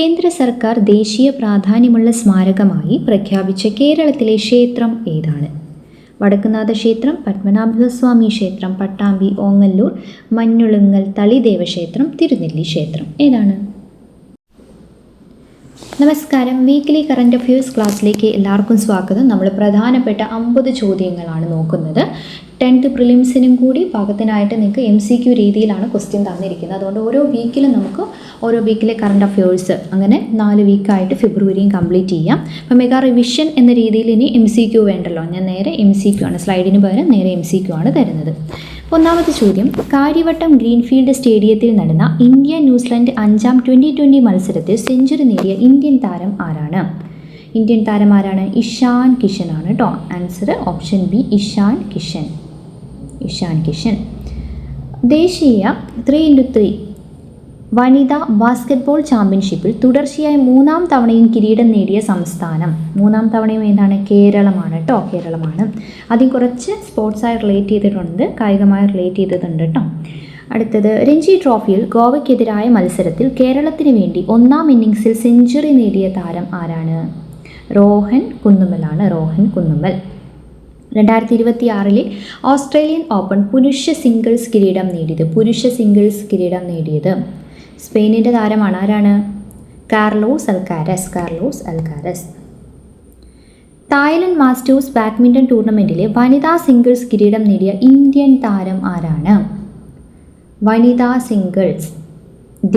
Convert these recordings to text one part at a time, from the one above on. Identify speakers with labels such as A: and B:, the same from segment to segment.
A: കേന്ദ്ര സർക്കാർ ദേശീയ പ്രാധാന്യമുള്ള സ്മാരകമായി പ്രഖ്യാപിച്ച കേരളത്തിലെ ക്ഷേത്രം ഏതാണ്? വടക്കുംനാഥ ക്ഷേത്രം, പത്മനാഭസ്വാമി ക്ഷേത്രം, പട്ടാമ്പി, ഓങ്ങല്ലൂർ, മഞ്ഞുളുങ്ങൽ തളിദേവക്ഷേത്രം, തിരുനെല്ലി ക്ഷേത്രം ഏതാണ്? നമസ്കാരം. വീക്കിലി കറണ്ട് അഫയേഴ്സ് ക്ലാസ്സിലേക്ക് എല്ലാവർക്കും സ്വാഗതം. നമ്മൾ പ്രധാനപ്പെട്ട 50 ചോദ്യങ്ങളാണ് നോക്കുന്നത്. 10th പ്രിലിംസിനും കൂടി പാകത്തിനായിട്ട് നിങ്ങൾക്ക് MCQ രീതിയിലാണ് ക്വസ്റ്റ്യൻ തന്നിരിക്കുന്നത്. അതുകൊണ്ട് ഓരോ വീക്കിലെ കറണ്ട് അഫയേഴ്സ് അങ്ങനെ 4 വീക്കായിട്ട് ഫെബ്രുവരിയും കംപ്ലീറ്റ് ചെയ്യാം. അപ്പോൾ മെഗാ റിവിഷൻ എന്ന രീതിയിൽ ഇനി MCQ വേണ്ടല്ലോ, ഞാൻ നേരെ MCQ ആണ്, സ്ലൈഡിന് പകരം നേരെ MCQ ആണ് തരുന്നത്. ഒന്നാമത്തെ ചോദ്യം, കാര്യവട്ടം ഗ്രീൻഫീൽഡ് സ്റ്റേഡിയത്തിൽ നടന്ന ഇന്ത്യ ന്യൂസിലൻഡ് 5ാം T20 മത്സരത്തിൽ സെഞ്ചുറി നേടിയ ഇന്ത്യൻ താരം ആരാണ്? ഇന്ത്യൻ താരം ആരാണ്? ഇഷാൻ കിഷൻ ആണ് കേട്ടോ. Answer option B, Ishan Kishan. ദേശീയ 3x3 വനിതാ ബാസ്കറ്റ്ബോൾ ചാമ്പ്യൻഷിപ്പിൽ തുടർച്ചയായ 3ാം തവണയും കിരീടം നേടിയ സംസ്ഥാനം? 3ാം തവണയും ഏതാണ്? കേരളമാണ് കേട്ടോ, കേരളമാണ്. അതിൽ കുറച്ച് സ്പോർട്സായി റിലേറ്റ് ചെയ്തിട്ടുണ്ട്, കായികമായി റിലേറ്റ് ചെയ്തിട്ടുണ്ട് കേട്ടോ. അടുത്തത്, രഞ്ജി ട്രോഫിയിൽ ഗോവയ്ക്കെതിരായ മത്സരത്തിൽ കേരളത്തിന് വേണ്ടി 1ാം ഇന്നിങ്സിൽ സെഞ്ചുറി നേടിയ താരം ആരാണ്? രോഹൻ കുന്നുമ്മലാണ്, രോഹൻ കുന്നുമ്മൽ. 2026 ഓസ്ട്രേലിയൻ ഓപ്പൺ പുരുഷ സിംഗിൾസ് കിരീടം നേടിയത് സ്പെയിനിൻ്റെ താരമാണ്. ആരാണ്? Carlos Alcaraz. Thailand Masters badminton ടൂർണമെൻറ്റിലെ വനിതാ സിംഗിൾസ് കിരീടം നേടിയ ഇന്ത്യൻ താരം ആരാണ്? വനിതാ സിംഗിൾസ്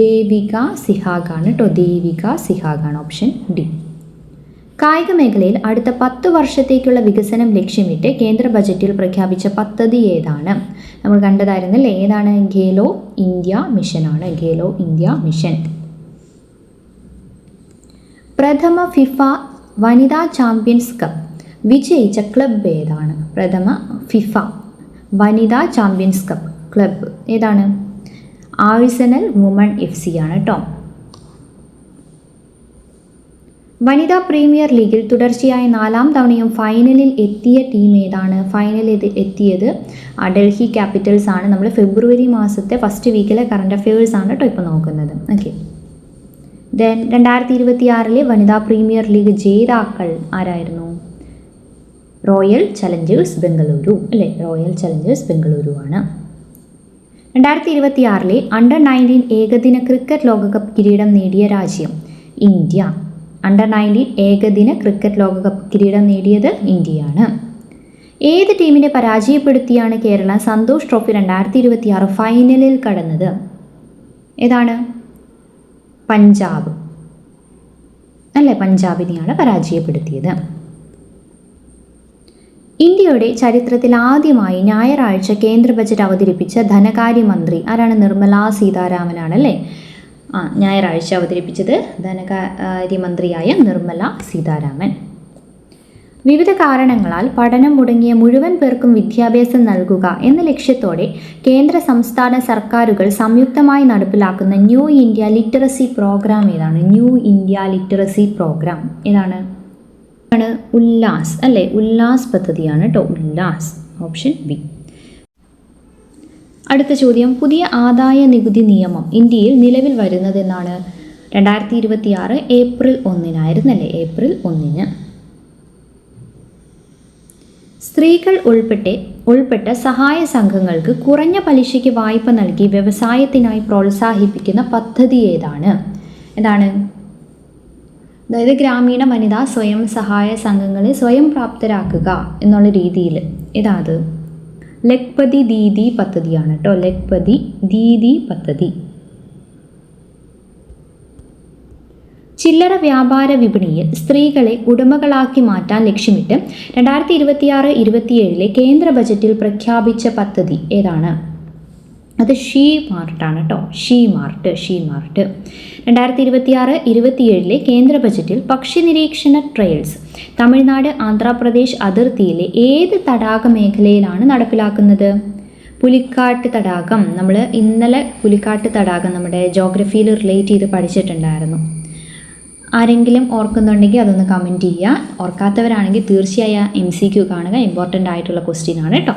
A: ദേവിക സിഹാഗാണ് കേട്ടോ, ദേവിക സിഹാഗാണ്. Option D. കായിക മേഖലയിൽ അടുത്ത 10 വർഷത്തേക്കുള്ള വികസനം ലക്ഷ്യമിട്ട് കേന്ദ്ര ബജറ്റിൽ പ്രഖ്യാപിച്ച പദ്ധതി ഏതാണ്? നമ്മൾ കണ്ടതായിരുന്നല്ലേ, ഏതാണ്? ഖേലോ ഇന്ത്യ മിഷനാണ്, ഖേലോ ഇന്ത്യ മിഷൻ. പ്രഥമ ഫിഫ വനിതാ ചാമ്പ്യൻസ് കപ്പ് വിജയിച്ച ക്ലബ്ബ് ഏതാണ്? പ്രഥമ ഫിഫ വനിതാ ചാമ്പ്യൻസ് കപ്പ് ക്ലബ്ബ് ഏതാണ്? ആഴ്സണൽ വുമൺ FC ആണ് കേട്ടോ. വനിതാ പ്രീമിയർ ലീഗിൽ തുടർച്ചയായ 4ാം തവണയും ഫൈനലിൽ എത്തിയ ടീം ഏതാണ്? ഫൈനലിൽ എത്തിയത് ഡൽഹി ക്യാപിറ്റൽസ് ആണ്. നമ്മൾ ഫെബ്രുവരി മാസത്തെ ഫസ്റ്റ് വീക്കിലെ കറണ്ട് അഫയേഴ്സ് ആണ് കേട്ടോ ഇപ്പോൾ നോക്കുന്നത്. ഓക്കെ. ദെൻ 2026 വനിതാ പ്രീമിയർ ലീഗ് ജേതാക്കൾ ആരായിരുന്നു? റോയൽ ചലഞ്ചേഴ്സ് ബംഗളൂരു അല്ലേ, റോയൽ ചലഞ്ചേഴ്സ് ബംഗളൂരു ആണ്. 2026 അണ്ടർ 19 ഏകദിന ക്രിക്കറ്റ് ലോകകപ്പ് കിരീടം നേടിയ രാജ്യം? ഇന്ത്യ. അണ്ടർ 19 ഏകദിന ക്രിക്കറ്റ് ലോകകപ്പ് കിരീടം നേടിയത് ഇന്ത്യയാണ്. ഏത് ടീമിനെ പരാജയപ്പെടുത്തിയാണ് കേരളം സന്തോഷ് ട്രോഫി 2026 ഫൈനലിൽ കടന്നത്? ഏതാണ്? പഞ്ചാബ് അല്ലേ, പഞ്ചാബിനെയാണ് പരാജയപ്പെടുത്തിയത്. ഇന്ത്യയുടെ ചരിത്രത്തിൽ ആദ്യമായി ഞായറാഴ്ച കേന്ദ്ര ബജറ്റ് അവതരിപ്പിച്ച ധനകാര്യമന്ത്രി ആരാണ്? നിർമ്മല സീതാരാമനാണല്ലേ. ഞായറാഴ്ച അവതരിപ്പിച്ചത് ധനകാര്യമന്ത്രിയായ നിർമ്മല സീതാരാമൻ. വിവിധ കാരണങ്ങളാൽ പഠനം മുടങ്ങിയ മുഴുവൻ പേർക്കും വിദ്യാഭ്യാസം നൽകുക എന്ന ലക്ഷ്യത്തോടെ കേന്ദ്ര സംസ്ഥാന സർക്കാരുകൾ സംയുക്തമായി നടപ്പിലാക്കുന്ന ന്യൂ ഇന്ത്യ ലിറ്ററസി പ്രോഗ്രാം ഏതാണ്? ന്യൂ ഇന്ത്യ ലിറ്ററസി പ്രോഗ്രാം ഏതാണ്? ഉല്ലാസ് അല്ലേ, ഉല്ലാസ് പദ്ധതിയാണ് കേട്ടോ, ഉല്ലാസ്. Option B. അടുത്ത ചോദ്യം, പുതിയ ആദായ നികുതി നിയമം ഇന്ത്യയിൽ നിലവിൽ വരുന്നതെന്നാണ്? 2026 ഏപ്രിൽ 1 ഏപ്രിൽ 1. സ്ത്രീകൾ ഉൾപ്പെട്ട സഹായ സംഘങ്ങൾക്ക് കുറഞ്ഞ പലിശയ്ക്ക് വായ്പ നൽകി വ്യവസായത്തിനായി പ്രോത്സാഹിപ്പിക്കുന്ന പദ്ധതി ഏതാണ്? അതായത് ഗ്രാമീണ വനിതാ സ്വയം സഹായ സംഘങ്ങളെ സ്വയം പ്രാപ്തരാക്കുക എന്നുള്ള രീതിയിൽ ഏതാത്? ലഖ്പതി ദീദി പദ്ധതിയാണ് കേട്ടോ, ലഖ്പതി ദീദി പദ്ധതി. ചില്ലറ വ്യാപാര വിപണിയിൽ സ്ത്രീകളെ ഉടമകളാക്കി മാറ്റാൻ ലക്ഷ്യമിട്ട് 2026-27 കേന്ദ്ര ബജറ്റിൽ പ്രഖ്യാപിച്ച പദ്ധതി ഏതാണ്? അത് ഷീ മാർട്ടാണ് കേട്ടോ, ഷീ മാർട്ട്. 2026-27 കേന്ദ്ര ബജറ്റിൽ പക്ഷി നിരീക്ഷണ ട്രയൽസ് തമിഴ്നാട് ആന്ധ്രാപ്രദേശ് അതിർത്തിയിലെ ഏത് തടാക മേഖലയിലാണ് നടപ്പിലാക്കുന്നത്? പുലിക്കാട്ട് തടാകം. നമ്മൾ ഇന്നലെ പുലിക്കാട്ട് തടാകം നമ്മുടെ ജോഗ്രഫിയിൽ റിലേറ്റ് ചെയ്ത് പഠിച്ചിട്ടുണ്ടായിരുന്നു. ആരെങ്കിലും ഓർക്കുന്നുണ്ടെങ്കിൽ അതൊന്ന് കമൻറ്റ് ചെയ്യുക. ഓർക്കാത്തവരാണെങ്കിൽ തീർച്ചയായും MCQ കാണുക, ഇമ്പോർട്ടൻ്റ് ആയിട്ടുള്ള ക്വസ്റ്റ്യൻ ആണ് കേട്ടോ.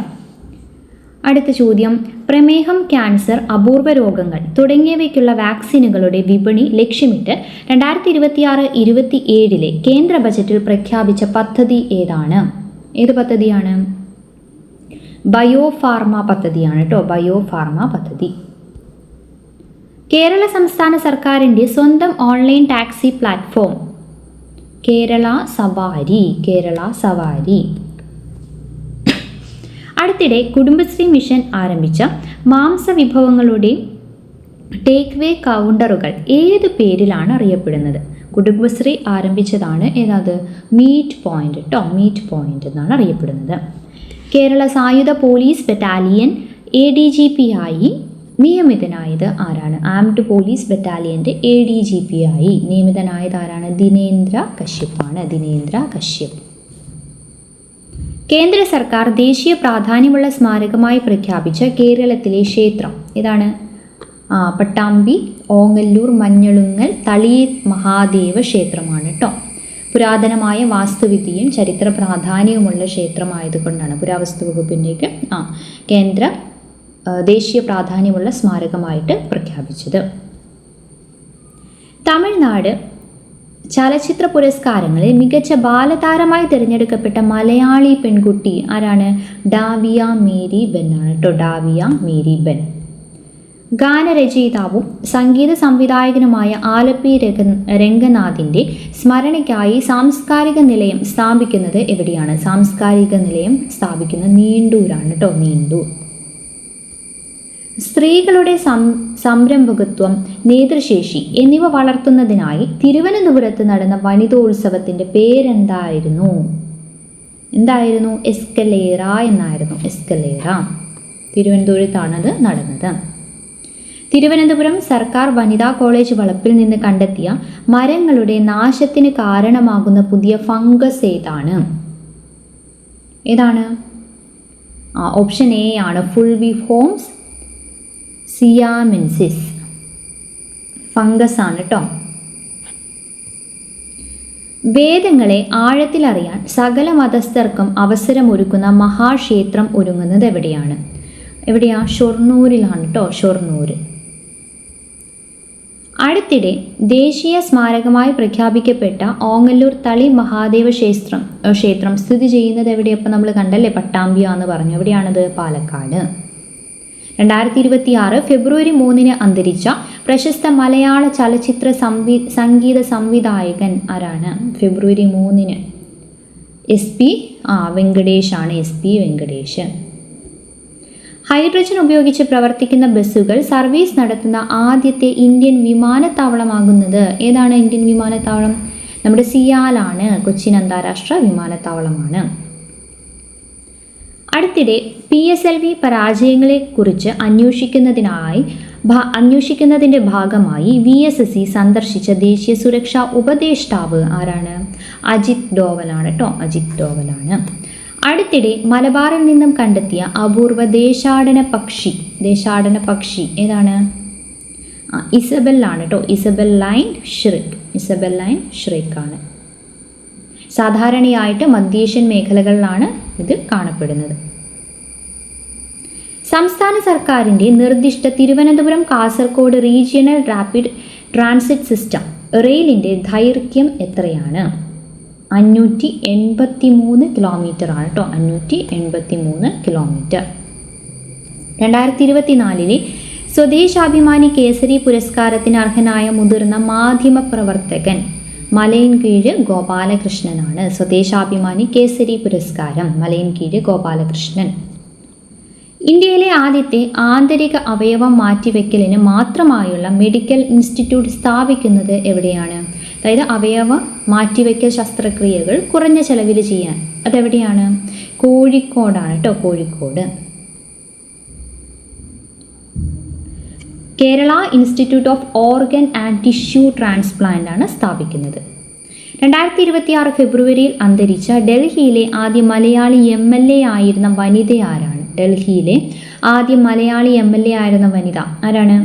A: അടുത്ത ചോദ്യം, പ്രമേഹം, ക്യാൻസർ, അപൂർവ രോഗങ്ങൾ തുടങ്ങിയവയ്ക്കുള്ള വാക്സിനുകളുടെ വിപണി ലക്ഷ്യമിട്ട് 2026-27 കേന്ദ്ര ബജറ്റിൽ പ്രഖ്യാപിച്ച പദ്ധതി ഏതാണ്? ഏത് പദ്ധതിയാണ്? ബയോഫാർമ പദ്ധതിയാണ് കേട്ടോ, ബയോഫാർമ പദ്ധതി. കേരള സംസ്ഥാന സർക്കാരിൻ്റെ സ്വന്തം ഓൺലൈൻ ടാക്സി പ്ലാറ്റ്ഫോം കേരള സവാരി. കേരള സവാരി. അടുത്തിടെ കുടുംബശ്രീ മിഷൻ ആരംഭിച്ച മാംസവിഭവങ്ങളുടെ ടേക്ക് വേ കൗണ്ടറുകൾ ഏത് പേരിലാണ് അറിയപ്പെടുന്നത്? കുടുംബശ്രീ ആരംഭിച്ചതാണ് ഏതാത്? മീറ്റ് പോയിന്റ് കേട്ടോ, മീറ്റ് പോയിന്റ് എന്നാണ് അറിയപ്പെടുന്നത്. കേരള സായുധ പോലീസ് ബറ്റാലിയൻ ADGP ആയി നിയമിതനായത് ആരാണ്? ആംഡ് പോലീസ് ബറ്റാലിയൻ്റെ ADGP ആയി നിയമിതനായത് ആരാണ്? ദിനേന്ദ്ര കശ്യപ്പാണ്. ദിനേന്ദ്ര കശ്യപ്. കേന്ദ്ര സർക്കാർ ദേശീയ പ്രാധാന്യമുള്ള സ്മാരകമായി പ്രഖ്യാപിച്ച കേരളത്തിലെ ക്ഷേത്രം ഏതാണ്? പട്ടാമ്പി, ഓങ്ങല്ലൂർ, മഞ്ഞളുങ്ങൽ, തളിയിൽ മഹാദേവ ക്ഷേത്രമാണ് കേട്ടോ. പുരാതനമായ വാസ്തുവിദ്യയും ചരിത്ര പ്രാധാന്യവുമുള്ള ക്ഷേത്രമായതുകൊണ്ടാണ് പുരാവസ്തു വകുപ്പിൻ്റെയൊക്കെ കേന്ദ്ര ദേശീയ പ്രാധാന്യമുള്ള സ്മാരകമായിട്ട് പ്രഖ്യാപിച്ചത്. തമിഴ്നാട് ചലച്ചിത്ര പുരസ്കാരങ്ങളിൽ മികച്ച ബാലതാരമായി തിരഞ്ഞെടുക്കപ്പെട്ട മലയാളി പെൺകുട്ടി ആരാണ്? ഡാവിയ മേരി ബെൻ ആണ് കേട്ടോ, ഡാവിയ മേരി ബെൻ. ഗാനരചയിതാവും സംഗീത സംവിധായകനുമായ ആലപ്പി രംഗനാഥിൻ്റെ സ്മരണയ്ക്കായി സാംസ്കാരിക നിലയം സ്ഥാപിക്കുന്നത് എവിടെയാണ്? സാംസ്കാരിക നിലയം സ്ഥാപിക്കുന്നത് നീണ്ടൂരാണ് കേട്ടോ, നീണ്ടൂർ. സ്ത്രീകളുടെ സംരംഭകത്വം, നേതൃശേഷി എന്നിവ വളർത്തുന്നതിനായി തിരുവനന്തപുരത്ത് നടന്ന വനിതോത്സവത്തിൻ്റെ പേരെന്തായിരുന്നു? എന്തായിരുന്നു? എസ്കലേറ എന്നായിരുന്നു. എസ്കലേറ. തിരുവനന്തപുരത്താണത് നടന്നത്. തിരുവനന്തപുരം സർക്കാർ വനിതാ കോളേജ് വളപ്പിൽ നിന്ന് കണ്ടെത്തിയ മരങ്ങളുടെ നാശത്തിന് കാരണമാകുന്ന പുതിയ ഫംഗസ് ഏതാണ്? ഏതാണ്? ഓപ്ഷൻ എ ആണ്, ഫുൾവിഹോംസ് സിയാമെൻസിസ്. ഫംഗസ് ആണ് കേട്ടോ. വേദങ്ങളെ ആഴത്തിലറിയാൻ സകല മതസ്ഥർക്കും അവസരമൊരുക്കുന്ന മഹാക്ഷേത്രം ഒരുങ്ങുന്നത് എവിടെയാണ്? എവിടെയാ? ഷൊർണൂരിലാണ് കേട്ടോ, ഷൊർണൂർ. അടുത്തിടെ ദേശീയ സ്മാരകമായി പ്രഖ്യാപിക്കപ്പെട്ട ഓങ്ങല്ലൂർ തളി മഹാദേവ ക്ഷേത്രം സ്ഥിതി ചെയ്യുന്നത് എവിടെയപ്പോൾ നമ്മൾ കണ്ടല്ലേ, പട്ടാമ്പിയാന്ന് പറഞ്ഞു. എവിടെയാണത്? പാലക്കാട്. 2026 ഫെബ്രുവരി 3 അന്തരിച്ച പ്രശസ്ത മലയാള ചലച്ചിത്ര സംഗീത സംവിധായകൻ ആരാണ്? ഫെബ്രുവരി 3 SP വെങ്കടേഷ് ആണ്. SP വെങ്കടേഷ്. ഹൈഡ്രജൻ ഉപയോഗിച്ച് പ്രവർത്തിക്കുന്ന ബസ്സുകൾ സർവീസ് നടത്തുന്ന ആദ്യത്തെ ഇന്ത്യൻ വിമാനത്താവളമാകുന്നത് ഏതാണ്? ഇന്ത്യൻ വിമാനത്താവളം നമ്മുടെ സിയാലാണ്. കൊച്ചിൻ അന്താരാഷ്ട്ര വിമാനത്താവളമാണ്. അടുത്തിടെ PSLV പരാജയങ്ങളെക്കുറിച്ച് അന്വേഷിക്കുന്നതിൻ്റെ ഭാഗമായി VSSC സന്ദർശിച്ച ദേശീയ സുരക്ഷാ ഉപദേഷ്ടാവ് ആരാണ്? അജിത് ഡോവലാണ് കേട്ടോ, അജിത് ഡോവലാണ്. അടുത്തിടെ മലബാറിൽ നിന്നും കണ്ടെത്തിയ അപൂർവ ദേശാടന പക്ഷി ഏതാണ്? ഇസബെല്ലാണ് കേട്ടോ, ഇസബെല്ലൈൻ ഷ്രിക്. ഇസബെല്ലൈൻ ഷ്രിക് ആണ്. സാധാരണയായിട്ട് മധ്യേഷ്യൻ മേഖലകളിലാണ് ഇത് കാണപ്പെടുന്നത്. സംസ്ഥാന സർക്കാരിൻ്റെ നിർദ്ദിഷ്ട Thiruvananthapuram Kasaragod regional rapid transit system റെയിലിൻ്റെ ദൈർഘ്യം എത്രയാണ്? 583 കിലോമീറ്റർ ആണ് കേട്ടോ, 583 കിലോമീറ്റർ. 2024 സ്വദേശാഭിമാനി കേസരി പുരസ്കാരത്തിന് അർഹനായ മുതിർന്ന മാധ്യമ പ്രവർത്തകൻ മലയൻകീഴ് ഗോപാലകൃഷ്ണനാണ്. സ്വദേശാഭിമാനി കേസരി പുരസ്കാരം മലയൻകീഴ് ഗോപാലകൃഷ്ണൻ. ഇന്ത്യയിലെ ആദ്യത്തെ ആന്തരിക അവയവം മാറ്റിവെക്കലിന് മാത്രമായുള്ള മെഡിക്കൽ ഇൻസ്റ്റിറ്റ്യൂട്ട് സ്ഥാപിക്കുന്നത് എവിടെയാണ്? അതായത് അവയവ മാറ്റിവെക്കൽ ശസ്ത്രക്രിയകൾ കുറഞ്ഞ ചെലവിൽ ചെയ്യാൻ അതെവിടെയാണ്? കോഴിക്കോടാണ് കേട്ടോ, Kozhikode. Kerala institute of organ and tissue transplant ആണ് സ്ഥാപിക്കുന്നത്. 2026 ഫെബ്രുവരിയിൽ അന്തരിച്ച ഡൽഹിയിലെ ആദ്യ മലയാളി MLA ആയിരുന്ന വനിത ആരാണ്? ഡൽഹിയിലെ ആദ്യ മലയാളി MLA ആയിരുന്ന വനിത ആരാണ്?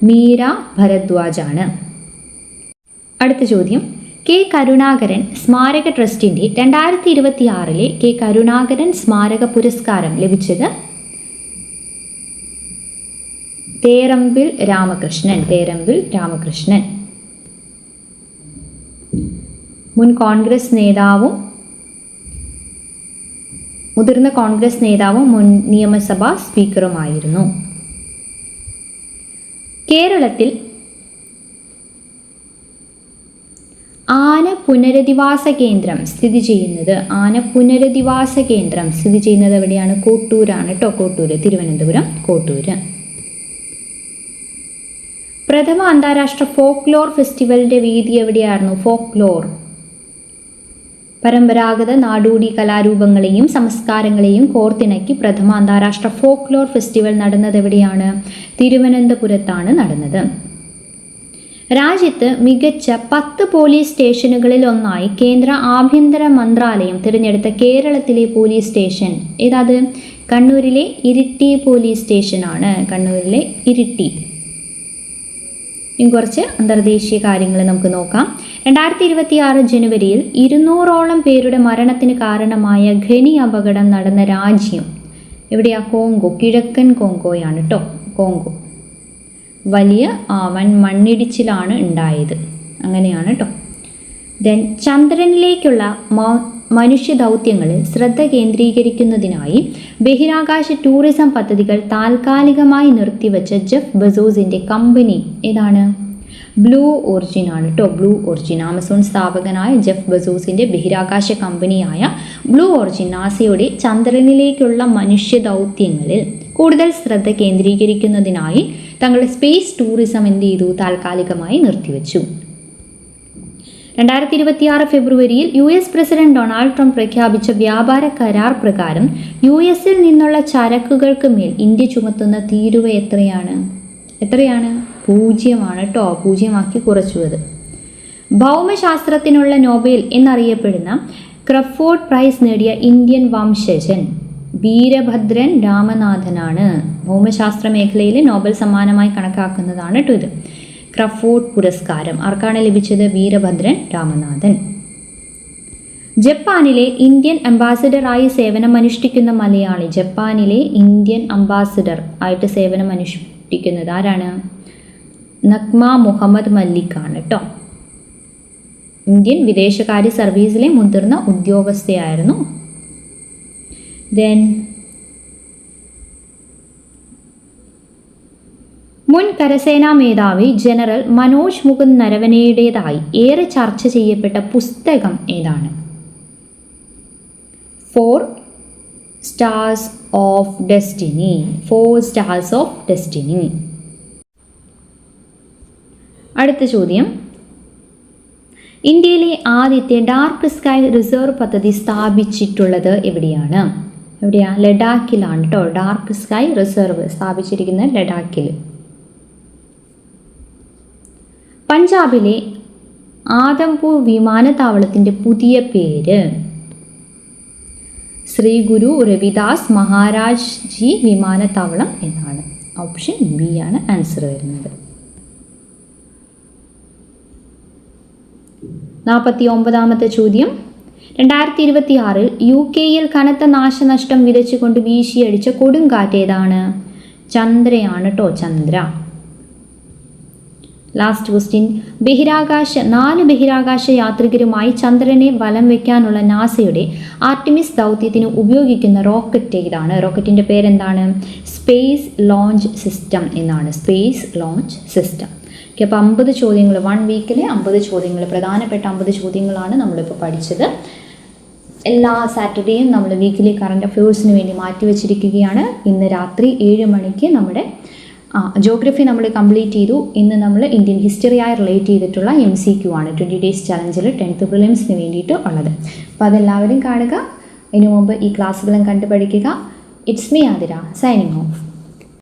A: മീര ഭരദ്വാജ് ആണ്. അടുത്ത ചോദ്യം, കെ കരുണാകരൻ സ്മാരക ട്രസ്റ്റിൻ്റെ 2026 കെ കരുണാകരൻ സ്മാരക പുരസ്കാരം ലഭിച്ചത് തേരമ്പിൽ രാമകൃഷ്ണൻ. മുതിർന്ന കോൺഗ്രസ് നേതാവും മുൻ നിയമസഭാ സ്പീക്കറുമായിരുന്നു. കേരളത്തിൽ ആന പുനരധിവാസ കേന്ദ്രം സ്ഥിതി ചെയ്യുന്നത് എവിടെയാണ്? കോട്ടൂരാണ് കേട്ടോ. തിരുവനന്തപുരം കോട്ടൂര്. പ്രഥമ അന്താരാഷ്ട്ര ഫോക്ലോർ ഫെസ്റ്റിവലിന്റെ വേദി എവിടെയായിരുന്നു? ഫോക്ലോർ പരമ്പരാഗത നാടോടി കലാരൂപങ്ങളെയും സംസ്കാരങ്ങളെയും കോർത്തിണക്കി പ്രഥമ അന്താരാഷ്ട്ര ഫോക്ലോർ ഫെസ്റ്റിവൽ നടന്നത് എവിടെയാണ്? തിരുവനന്തപുരത്താണ് നടന്നത്. രാജ്യത്ത് മികച്ച 10 പോലീസ് സ്റ്റേഷനുകളിൽ ഒന്നായി കേന്ദ്ര ആഭ്യന്തര മന്ത്രാലയം തിരഞ്ഞെടുത്ത കേരളത്തിലെ പോലീസ് സ്റ്റേഷൻ ഏതാത്? കണ്ണൂരിലെ ഇരിട്ടി പോലീസ് സ്റ്റേഷനാണ്. ഇനി കുറച്ച് അന്തർദേശീയ കാര്യങ്ങൾ നമുക്ക് നോക്കാം. 2026 ജനുവരിയിൽ 200ഓളം പേരുടെ മരണത്തിന് കാരണമായ ഖനി അപകടം നടന്ന രാജ്യം എവിടെയാ? കോങ്കോ. കിഴക്കൻ കോങ്കോയാണ് കേട്ടോ. കോങ്കോ. വലിയ മണ്ണിടിച്ചിലാണ് ഉണ്ടായത്. അങ്ങനെയാണ് കേട്ടോ. ദെൻ ചന്ദ്രനിലേക്കുള്ള മനുഷ്യ ദൗത്യങ്ങളിൽ ശ്രദ്ധ കേന്ദ്രീകരിക്കുന്നതിനായി ബഹിരാകാശ ടൂറിസം പദ്ധതികൾ താൽക്കാലികമായി നിർത്തിവെച്ച ജെഫ് ബെസോസിൻ്റെ കമ്പനി ഏതാണ്? ബ്ലൂ ഒറിജിൻ ആണ് കേട്ടോ. Blue origin. ആമസോൺ സ്ഥാപകനായ ജെഫ് ബെസോസിൻ്റെ ബഹിരാകാശ കമ്പനിയായ ബ്ലൂ ഒറിജിൻ നാസയുടെ ചന്ദ്രനിലേക്കുള്ള മനുഷ്യ ദൗത്യങ്ങളിൽ കൂടുതൽ ശ്രദ്ധ കേന്ദ്രീകരിക്കുന്നതിനായി തങ്ങളുടെ സ്പേസ് ടൂറിസം എന്ത് ചെയ്തു? താൽക്കാലികമായി നിർത്തിവെച്ചു. 2026 ഫെബ്രുവരിയിൽ US പ്രസിഡന്റ് ഡൊണാൾഡ് ട്രംപ് പ്രഖ്യാപിച്ച വ്യാപാര കരാർ പ്രകാരം US-ൽ നിന്നുള്ള ചരക്കുകൾക്ക് മേൽ ഇന്ത്യ ചുമത്തുന്ന തീരുവ എത്രയാണ്? 0 കേട്ടോ. 0 കുറച്ചു അത്. ഭൗമശാസ്ത്രത്തിനുള്ള നോബൽ എന്നറിയപ്പെടുന്ന ക്രഫോർഡ് പ്രൈസ് നേടിയ ഇന്ത്യൻ വംശജൻ വീരഭദ്രൻ രാമനാഥനാണ്. ഭൗമശാസ്ത്ര മേഖലയിൽ നോബൽ സമ്മാനമായി കണക്കാക്കുന്നതാണ് കേട്ടോ ഇത്. ക്രഫോർഡ് പുരസ്കാരം ആർക്കാണ് ലഭിച്ചത്? വീരഭദ്രൻ രാമനാഥൻ. ജപ്പാനിലെ ഇന്ത്യൻ അംബാസിഡറായി സേവനമനുഷ്ഠിക്കുന്ന മലയാളി. ജപ്പാനിലെ ഇന്ത്യൻ അംബാസിഡർ ആയിട്ട് സേവനമനുഷ്ഠിക്കുന്നത് ആരാണ്? നഗ്മ മുഹമ്മദ് മല്ലിക്കാണ് കേട്ടോ. ഇന്ത്യൻ വിദേശകാര്യ സർവീസിലെ മുതിർന്ന ഉദ്യോഗസ്ഥയായിരുന്നു. ദെൻ മുൻ കരസേനാ മേധാവി ജനറൽ മനോജ് മുകുന്ദ് നരവനെയുടേതായി ഏറെ ചർച്ച ചെയ്യപ്പെട്ട പുസ്തകം ഏതാണ്? 4 Stars of Destiny. അടുത്ത ചോദ്യം. ഇന്ത്യയിലെ ആദ്യത്തെ ഡാർക്ക് സ്കൈ റിസർവ് പദ്ധതി സ്ഥാപിച്ചിട്ടുള്ളത് എവിടെയാണ്? ലഡാക്കിലാണ് കേട്ടോ. ഡാർക്ക് സ്കൈ റിസർവ് സ്ഥാപിച്ചിരിക്കുന്നത് ലഡാക്കിൽ. പഞ്ചാബിലെ ആദംപൂർ വിമാനത്താവളത്തിൻ്റെ പുതിയ പേര്? ശ്രീ ഗുരു രവിദാസ് മഹാരാജ് ജി വിമാനത്താവളം എന്നാണ്. ഓപ്ഷൻ ബി ആണ് ആൻസർ വരുന്നത്. 49ാമത്തെ ചോദ്യം. 2026 UK-യിൽ കനത്ത നാശനഷ്ടം വിതച്ചുകൊണ്ട് വീശിയടിച്ച കൊടുങ്കാറ്റ് ഏതാണ്? ചന്ദ്രയാണ് കേട്ടോ. ചന്ദ്ര. Last question. 4 ബഹിരാകാശ യാത്രികരുമായി ചന്ദ്രനെ വലം വയ്ക്കാനുള്ള നാസയുടെ ആർട്ടിമിസ് ദൗത്യത്തിന് ഉപയോഗിക്കുന്ന റോക്കറ്റ് ഏതാണ്? റോക്കറ്റിൻ്റെ പേരെന്താണ്? സ്പേസ് ലോഞ്ച് സിസ്റ്റം എന്നാണ്. Space launch system. ഓക്കെ, അപ്പോൾ 50 ചോദ്യങ്ങൾ 1 വീക്കിലെ 50 ചോദ്യങ്ങൾ, പ്രധാനപ്പെട്ട 50 ചോദ്യങ്ങളാണ് നമ്മളിപ്പോൾ പഠിച്ചത്. എല്ലാ സാറ്റർഡേയും നമ്മൾ വീക്കിലി കറണ്ട് അഫയേഴ്സിന് വേണ്ടി മാറ്റിവെച്ചിരിക്കുകയാണ്. ഇന്ന് രാത്രി 7 മണിക്ക് നമ്മുടെ ജോഗ്രഫി നമ്മൾ കംപ്ലീറ്റ് ചെയ്തു. ഇന്ന് നമ്മൾ ഇന്ത്യൻ ഹിസ്റ്ററിയായി റിലേറ്റ് ചെയ്തിട്ടുള്ള MCQ ആണ് 20 ഡേയ്സ് ചലഞ്ചിൽ 10th പ്രിലിംസിന് വേണ്ടിയിട്ട് ഉള്ളത്. അപ്പോൾ അതെല്ലാവരും കാണുക. ഇതിനു മുമ്പ് ഈ ക്ലാസ്സുകളും കണ്ടു പഠിക്കുക. It's me Athira signing off.